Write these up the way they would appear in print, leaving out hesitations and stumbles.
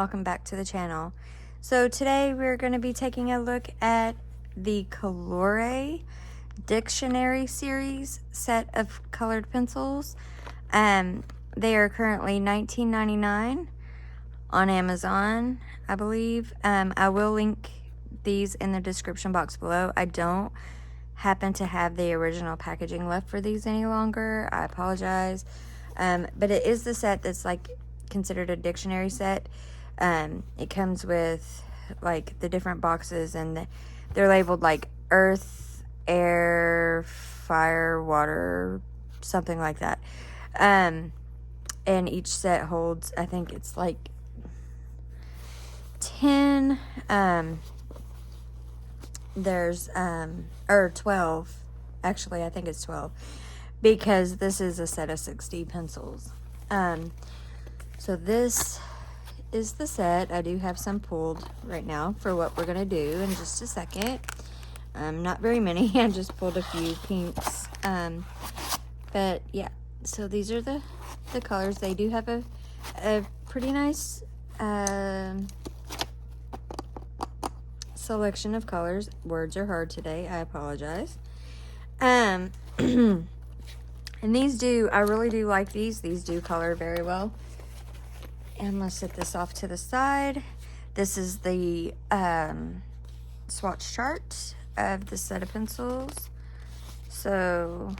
welcome back to the channel. So today we're going to be taking a look at the Colore Dictionary series set of colored pencils. They are currently $19.99 on Amazon, I believe. I will link these in the description box below. I don't happen to have the original packaging left for these any longer. I apologize. But it is the set that's like considered a dictionary set. It comes with like the different boxes, and they're labeled like earth, air, fire, water, something like that. And each set holds, I think it's like 10, or 12. Actually, I think it's 12, because this is a set of 60 pencils. So this is the set. I do have some pulled right now for what we're gonna do in just a second. Not very many. I just pulled a few pinks. But yeah, so these are the colors. They do have a pretty nice selection of colors. Words are hard today. I apologize. And these do, I really do like these. These do color very well. And let's set this off to the side. This is the swatch chart of the set of pencils. So,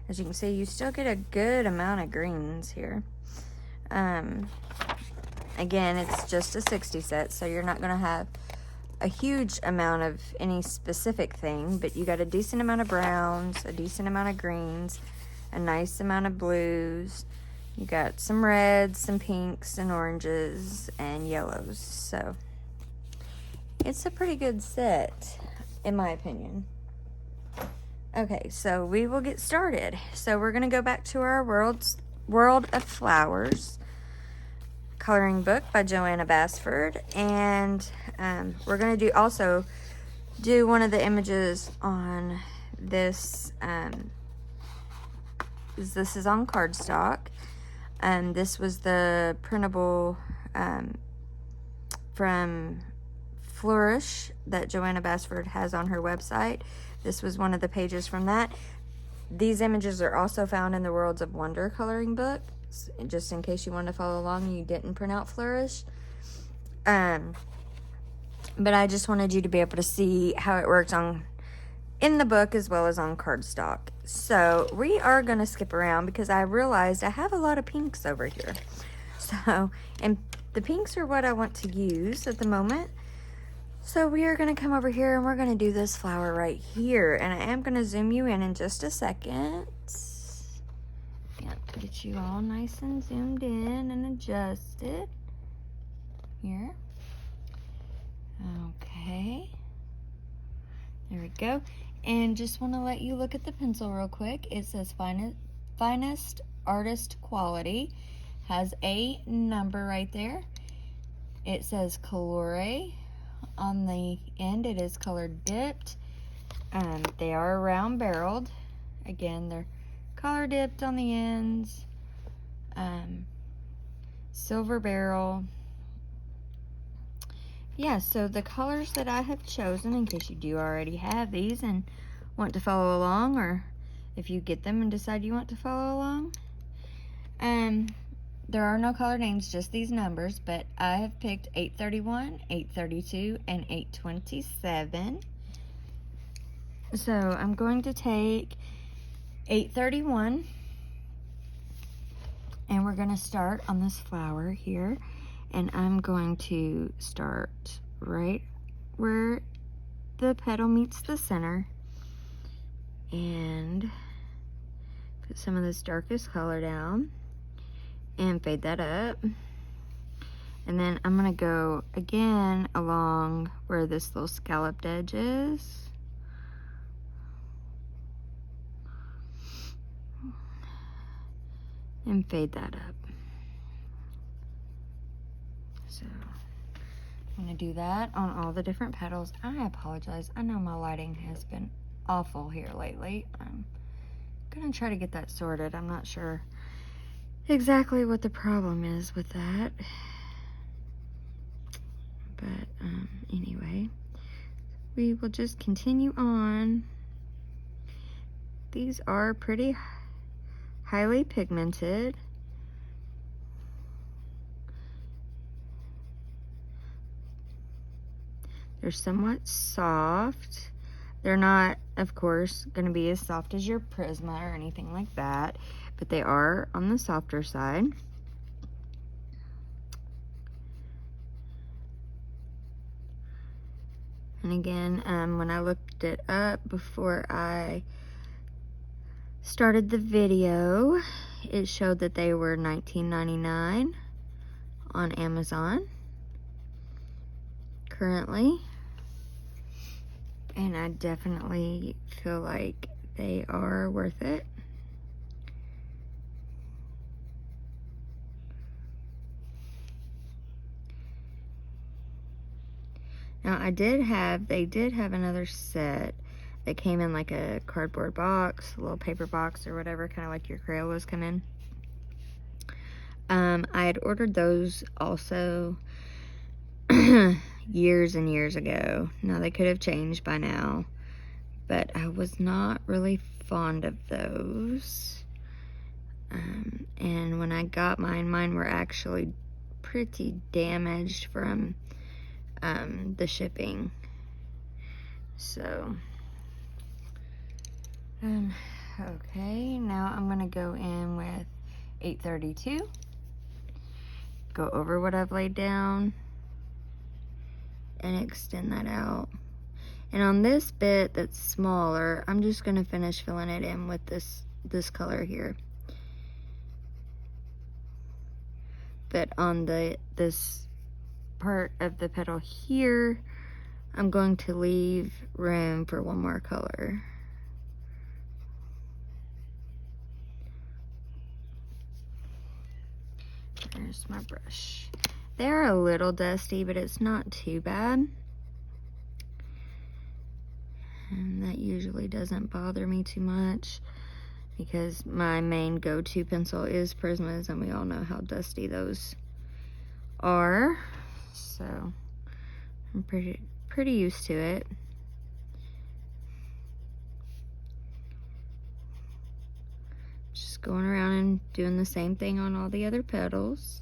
as you can see, you still get a good amount of greens here. Again, it's just a 60 set, so you're not going to have a huge amount of any specific thing, but you got a decent amount of browns, a decent amount of greens, a nice amount of blues. You got some reds, some pinks, and oranges, and yellows. So it's a pretty good set, in my opinion. Okay, so we will get started. So we're going to go back to our World of Flowers coloring book by Joanna Basford. And we're going to also do one of the images on this. This is on cardstock. This was the printable from Flourish that Joanna Basford has on her website. This was one of the pages from that. These images are also found in the Worlds of Wonder coloring book, just in case you want to follow along and you didn't print out Flourish. But I just wanted you to be able to see how it works in the book as well as on cardstock. So we are going to skip around because I realized I have a lot of pinks over here. So, and the pinks are what I want to use at the moment. So we are going to come over here and we're going to do this flower right here. And I am going to zoom you in just a second. Yeah, get you all nice and zoomed in and adjusted. Here. Okay. There we go. And just want to let you look at the pencil real quick. It says finest artist quality. Has a number right there. It says Colore. On the end, it is color dipped. They are round barreled. Again, they're color dipped on the ends. Silver barrel. Yeah, so the colors that I have chosen, in case you do already have these and want to follow along, or if you get them and decide you want to follow along, there are no color names, just these numbers, but I have picked 831, 832, and 827. So I'm going to take 831, and we're going to start on this flower here. And I'm going to start right where the petal meets the center and put some of this darkest color down and fade that up. And then I'm going to go again along where this little scalloped edge is. And fade that up. So I'm going to do that on all the different petals. I apologize. I know my lighting has been awful here lately. I'm going to try to get that sorted. I'm not sure exactly what the problem is with that. But anyway, we will just continue on. These are pretty highly pigmented. They're somewhat soft. They're not, of course, going to be as soft as your Prisma or anything like that, but they are on the softer side. And again, when I looked it up before I started the video, it showed that they were $19.99 on Amazon currently. And I definitely feel like they are worth it. Now they did have another set that came in like a cardboard box, a little paper box or whatever, kind of like your Crayolas come in. I had ordered those also years and years ago. Now they could have changed by now, but I was not really fond of those. And when I got mine were actually pretty damaged from the shipping. So okay, now I'm gonna go in with 832, go over what I've laid down and extend that out. And on this bit that's smaller, I'm just gonna finish filling it in with this color here. But on this part of the petal here, I'm going to leave room for one more color. There's my brush. They're a little dusty, but it's not too bad. And that usually doesn't bother me too much because my main go-to pencil is Prismas, and we all know how dusty those are. So I'm pretty used to it. Just going around and doing the same thing on all the other petals.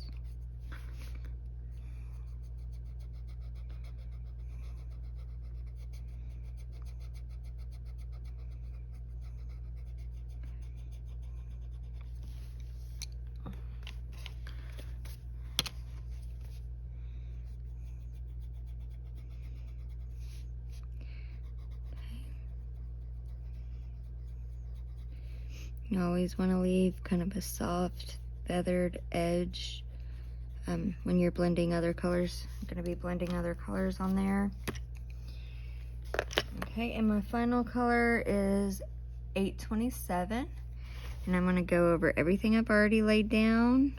You always want to leave kind of a soft, feathered edge when you're blending other colors. I'm going to be blending other colors on there. Okay, and my final color is 827. And I'm going to go over everything I've already laid down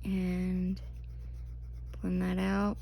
and blend that out.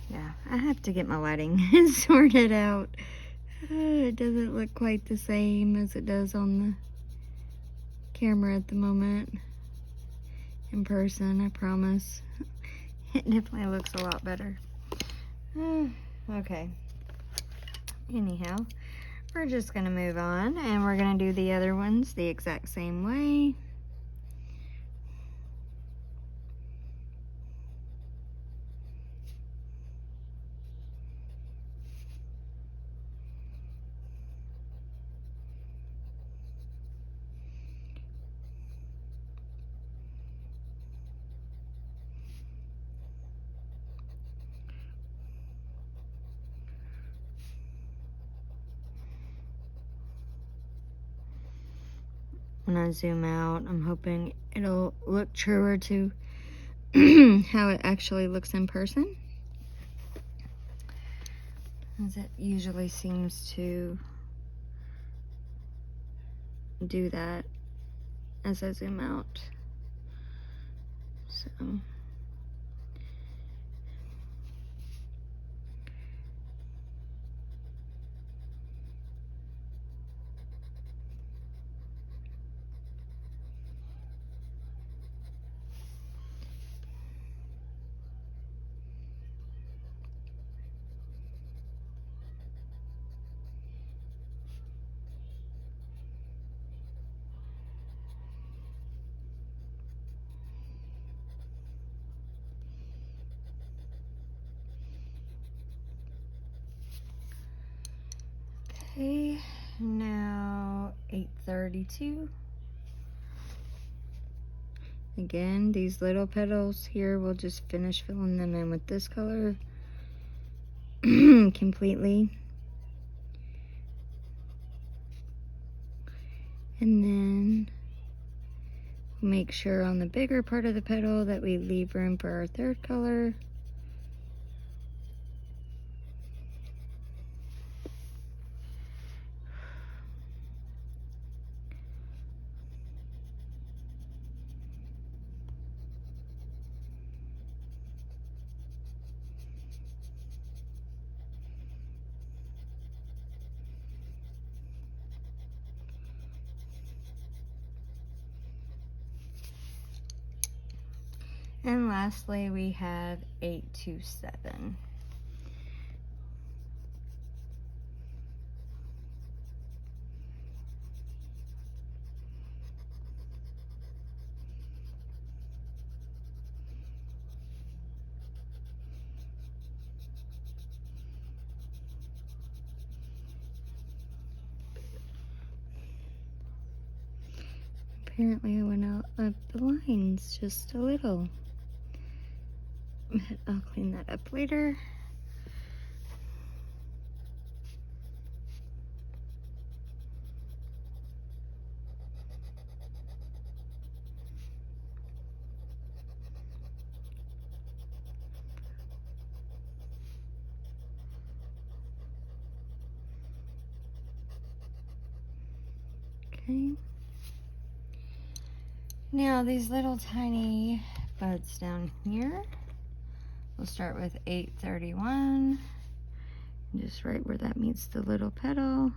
Yeah, I have to get my lighting sorted out. It doesn't look quite the same as it does on the camera at the moment. In person, I promise. It definitely looks a lot better. Okay. Anyhow, we're just gonna move on and we're gonna do the other ones the exact same way. when I zoom out. I'm hoping it'll look truer to how it actually looks in person, as it usually seems to do that as I zoom out. So okay, now 832. Again, these little petals here, we'll just finish filling them in with this color completely. And then make sure on the bigger part of the petal that we leave room for our third color. And lastly, we have 827. Apparently I went out of the lines just a little. I'll clean that up later. Okay. Now these little tiny buds down here, we'll start with 831, just right where that meets the little petal.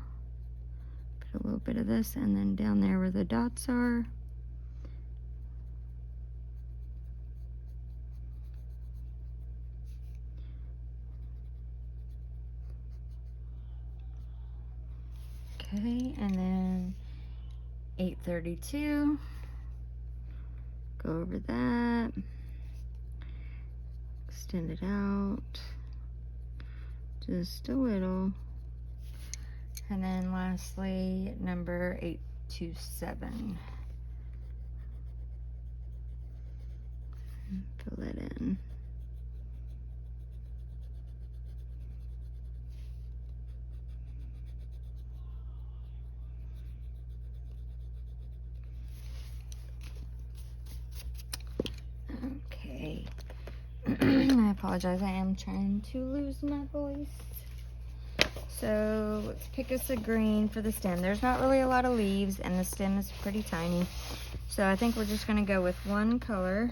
Put a little bit of this, and then down there where the dots are. Okay, and then 832. Go over that, extend it out just a little, and then lastly number 827. Fill that in. Okay. I apologize, I am trying to lose my voice. So let's pick us a green for the stem. There's not really a lot of leaves and the stem is pretty tiny. So I think we're just gonna go with one color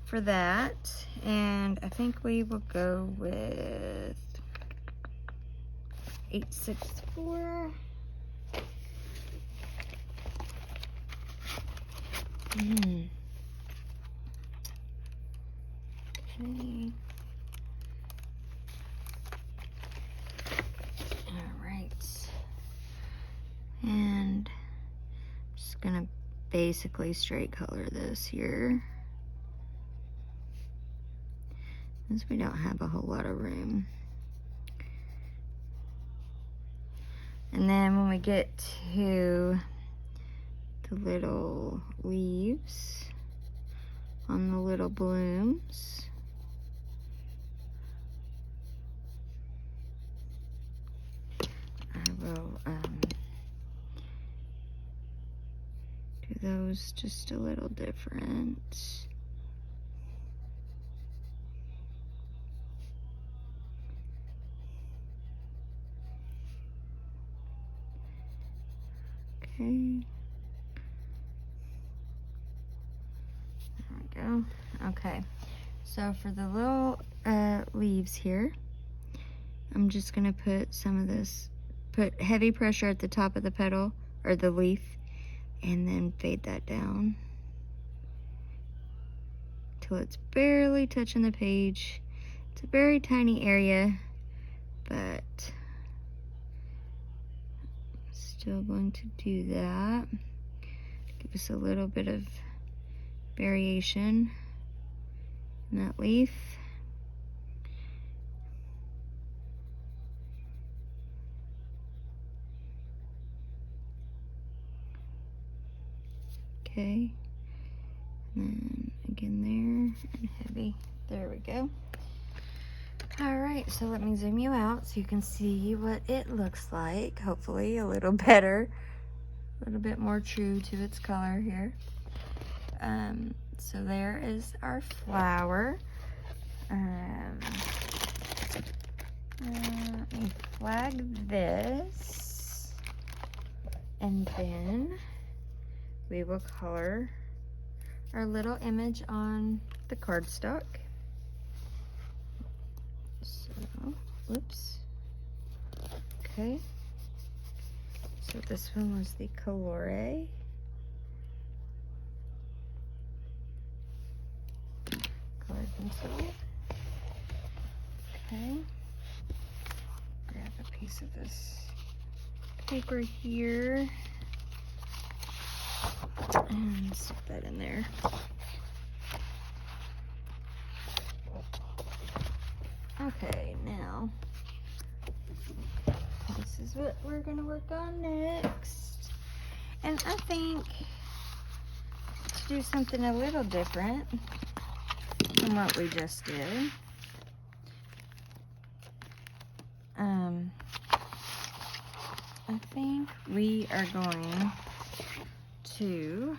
for that. And I think we will go with 864. Okay. All right. And I'm just gonna basically straight color this here, since we don't have a whole lot of room. And then when we get to the little leaves on the little blooms, I will do those just a little different. Okay. There we go. Okay. So for the little leaves here, I'm just gonna put some of this, put heavy pressure at the top of the petal or the leaf, and then fade that down till it's barely touching the page. It's a very tiny area, but still going to do that. Give us a little bit of variation in that leaf. Okay, and then again there, and heavy. There we go. All right, so let me zoom you out so you can see what it looks like. Hopefully a little better, a little bit more true to its color here. So there is our flower. Let me flag this, and then we will color our little image on the cardstock. So, whoops. Okay. So this one was the Colore. Colored pencil. Okay. Grab a piece of this paper here and stick that in there. Okay, now this is what we're gonna work on next. And I think to do something a little different from what we just did. I think we are going to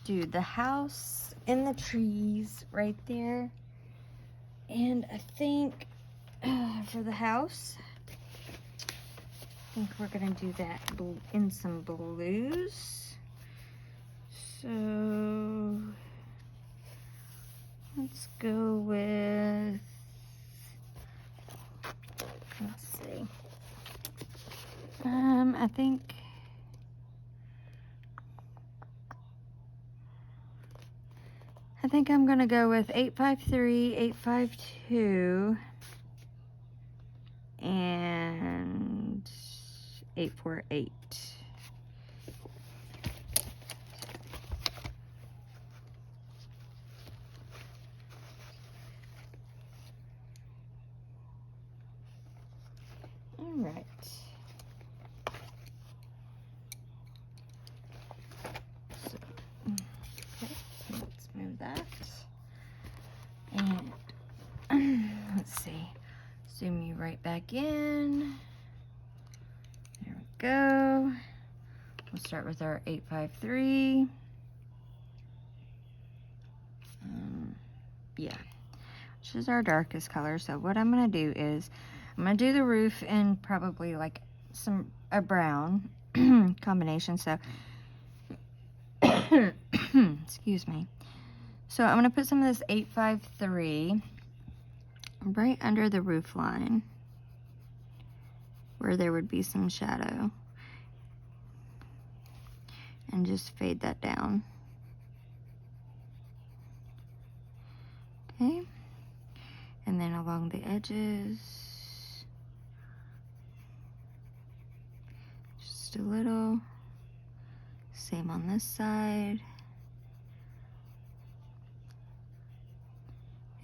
do the house and the trees right there. And I think for the house, I think we're gonna do that in some blues. So let's go with, let's see. I think I'm gonna go with 853, 852, and 848. All right. So, okay, let's move that. And let's see, zoom you right back in. There we go. We'll start with our 853. Yeah, which is our darkest color. So what I'm gonna do is I'm gonna do the roof in probably like a brown combination. So excuse me. So I'm gonna put some of this 853 right under the roof line where there would be some shadow, and just fade that down. Okay, and then along the edges, just a little. Same on this side.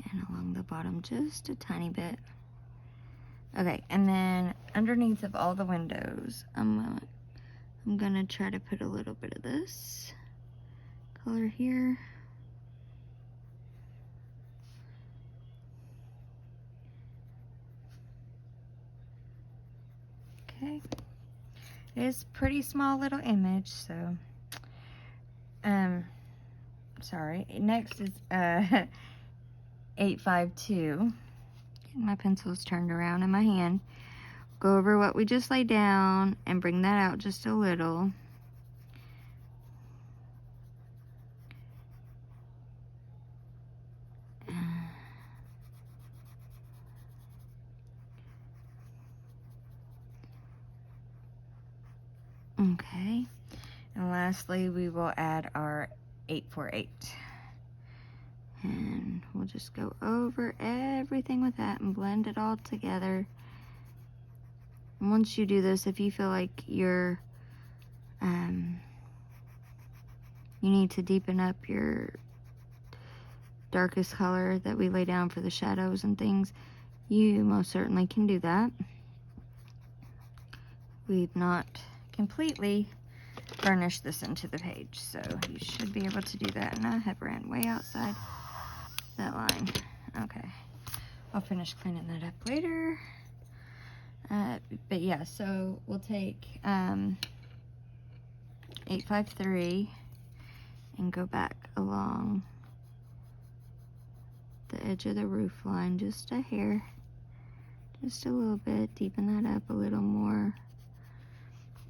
And along the bottom just a tiny bit. Okay, and then underneath of all the windows, I'm gonna try to put a little bit of this color here. Okay, it is a pretty small little image, so sorry. Next is 852. Getting my pencils turned around in my hand. Go over what we just laid down and bring that out just a little. Okay. And lastly, we will add our 848. And we'll just go over everything with that and blend it all together. And once you do this, if you feel like you need to deepen up your darkest color that we lay down for the shadows and things, you most certainly can do that. We've not completely burnished this into the page, so you should be able to do that. And I have ran way outside that line. Okay, I'll finish cleaning that up later. But yeah, so we'll take 853 and go back along the edge of the roof line just a hair, just a little bit, deepen that up a little more,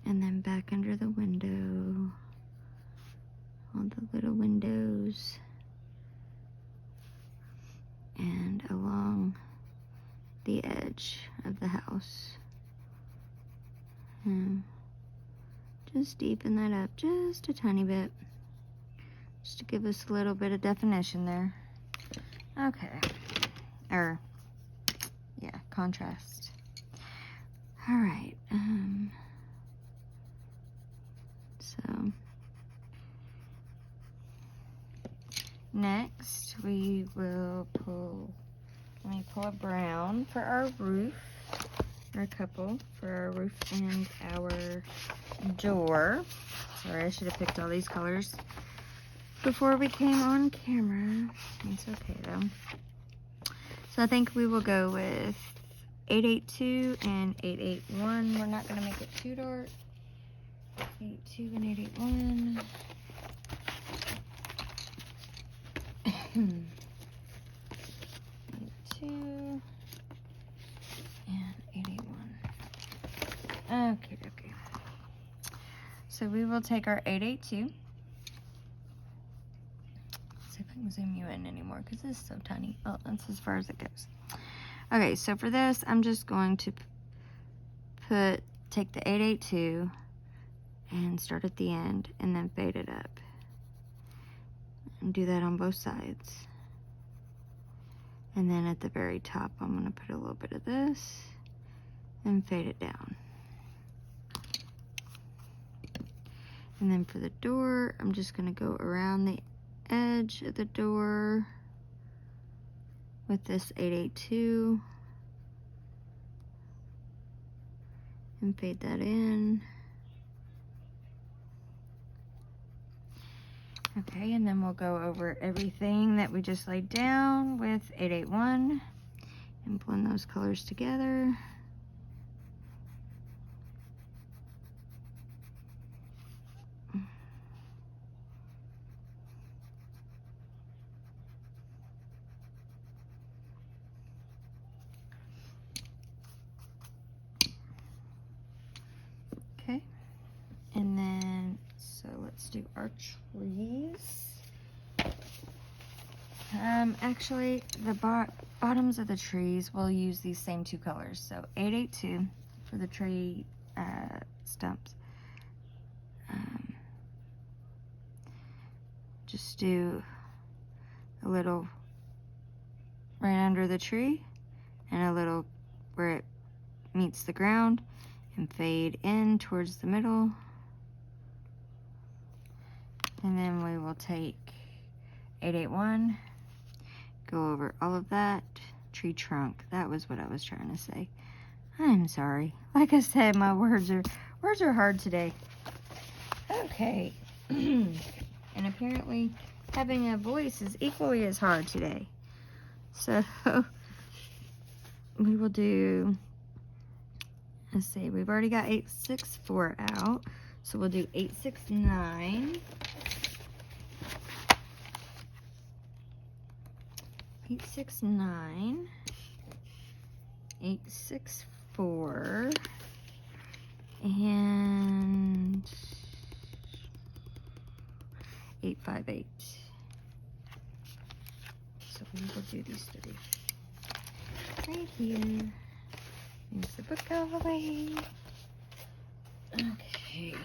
and then back under the window, all the little windows, and along the edge of the house. And just deepen that up just a tiny bit, just to give us a little bit of definition there. Okay, yeah, contrast. All right, so next we will let me pull a brown for our roof, or a couple for our roof and our door. Sorry, I should have picked all these colors before we came on camera. It's okay though. So I think we will go with 882 and 881. We're not gonna make it too dark. 882 and 881. 882 and 881. Okay. So we will take our 882. See if I can zoom you in anymore because this is so tiny. Oh, that's as far as it goes. Okay, so for this, I'm just going to take the 882 and start at the end and then fade it up. And do that on both sides. And then at the very top, I'm going to put a little bit of this and fade it down. And then for the door, I'm just going to go around the edge of the door with this 882 and fade that in. Okay, and then we'll go over everything that we just laid down with 881 and blend those colors together. Okay, and then so let's do our trees. Actually, the bottoms of the trees, we'll use these same two colors. So 882 for the tree stumps. Just do a little right under the tree and a little where it meets the ground and fade in towards the middle. And then we will take 881, go over all of that. Tree trunk, that was what I was trying to say. I'm sorry. Like I said, my words are hard today. Okay. And apparently having a voice is equally as hard today. So we will do, let's see, we've already got 864 out. So we'll do 869. 869, 864, and 858. So we will do these three right here. Move the book out of the way. Okay.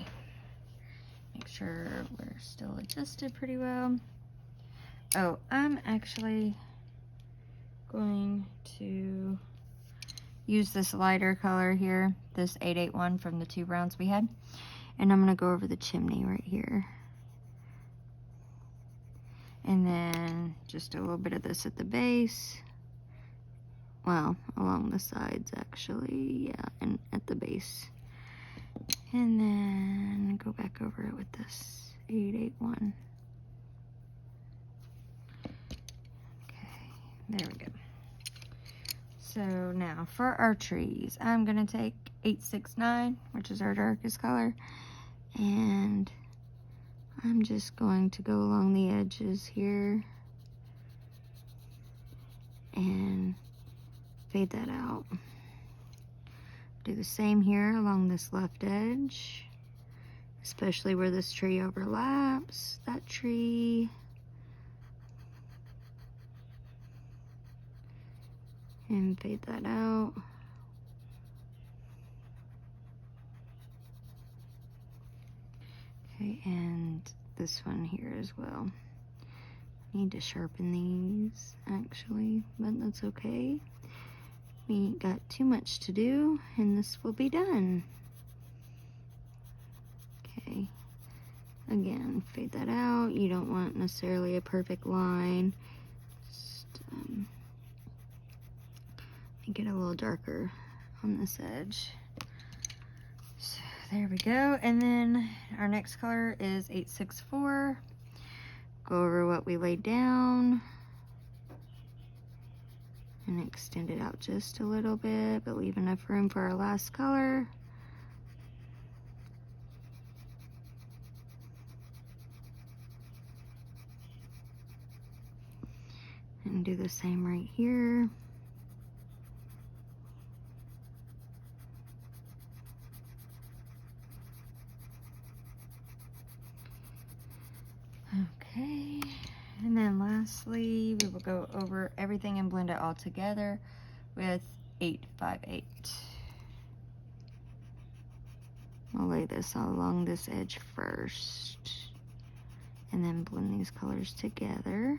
Make sure we're still adjusted pretty well. Oh, I'm actually going to use this lighter color here, this 881 from the 2 browns we had, and I'm going to go over the chimney right here. And then just a little bit of this at the base. Well, along the sides actually, yeah, and at the base. And then go back over it with this 881. Okay, there we go. So now for our trees, I'm gonna take 869, which is our darkest color, and I'm just going to go along the edges here and fade that out. Do the same here along this left edge, especially where this tree overlaps that tree. And fade that out. Okay, and this one here as well. Need to sharpen these actually, but that's okay. We ain't got too much to do, and this will be done. Okay, again, fade that out. You don't want necessarily a perfect line. Just make it a little darker on this edge. So there we go. And then our next color is 864. Go over what we laid down and extend it out just a little bit, but leave enough room for our last color. And do the same right here. Okay, and then lastly, we will go over everything and blend it all together with 858. I'll lay this all along this edge first, and then blend these colors together.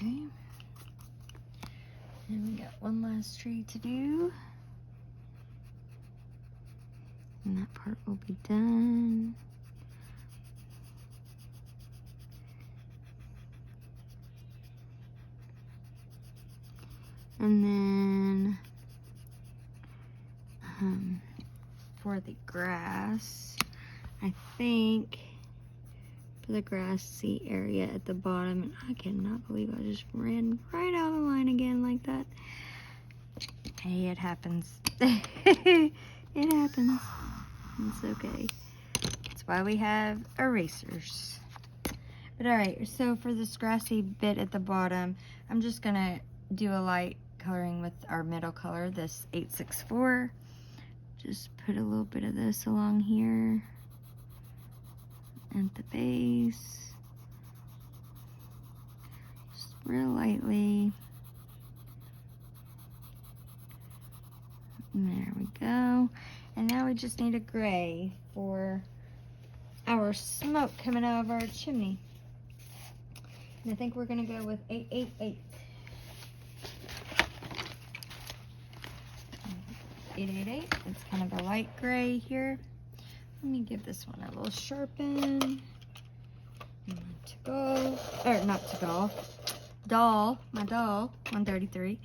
Okay, and we got one last tree to do, and that part will be done. And then for the grass, I think for the grassy area at the bottom, and I cannot believe I just ran right out of the line again like that. Hey, it happens. It happens. It's okay. That's why we have erasers. But alright, so for this grassy bit at the bottom, I'm just gonna do a light coloring with our middle color, this 864. Just put a little bit of this along here at the base, just real lightly. And there we go. And now we just need a gray for our smoke coming out of our chimney. And I think we're gonna go with 888. 888, it's kind of a light gray here. Let me give this one a little sharpen. Not to go, or not to go, doll, my doll, 133.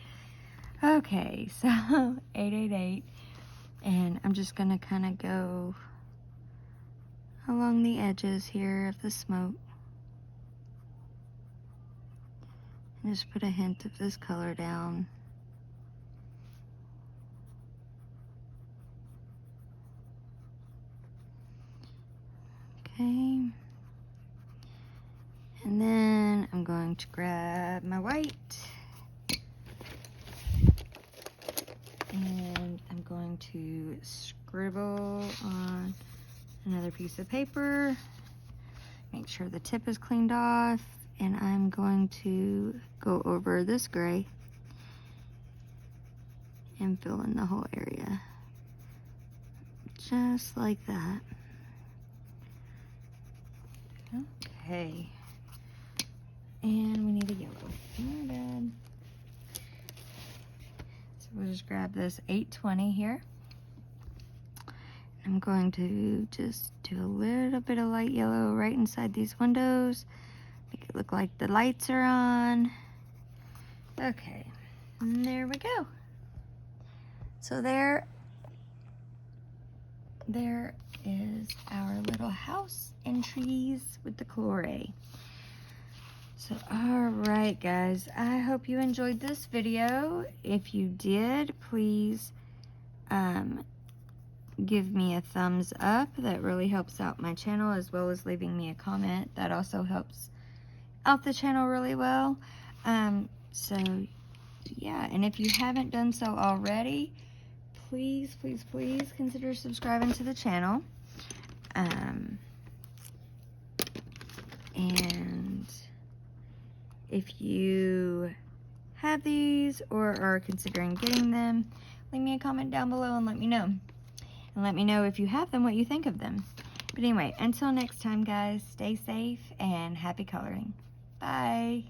Okay, so 888. And I'm just gonna kind of go along the edges here of the smoke. And just put a hint of this color down. Okay. And then I'm going to grab my white. And I'm going to scribble on another piece of paper. Make sure the tip is cleaned off. And I'm going to go over this gray and fill in the whole area. Just like that. Okay. And we need a yellow. My bad. So we'll just grab this 820 here. I'm going to just do a little bit of light yellow right inside these windows. Make it look like the lights are on. Okay, and there we go. So there is our little house and trees with the Colore. So, all right, guys, I hope you enjoyed this video. If you did, please give me a thumbs up. That really helps out my channel, as well as leaving me a comment. That also helps out the channel really well. So yeah, and if you haven't done so already, please consider subscribing to the channel. And if you have these or are considering getting them, leave me a comment down below and let me know. And let me know if you have them, what you think of them. But anyway, until next time, guys, stay safe and happy coloring. Bye.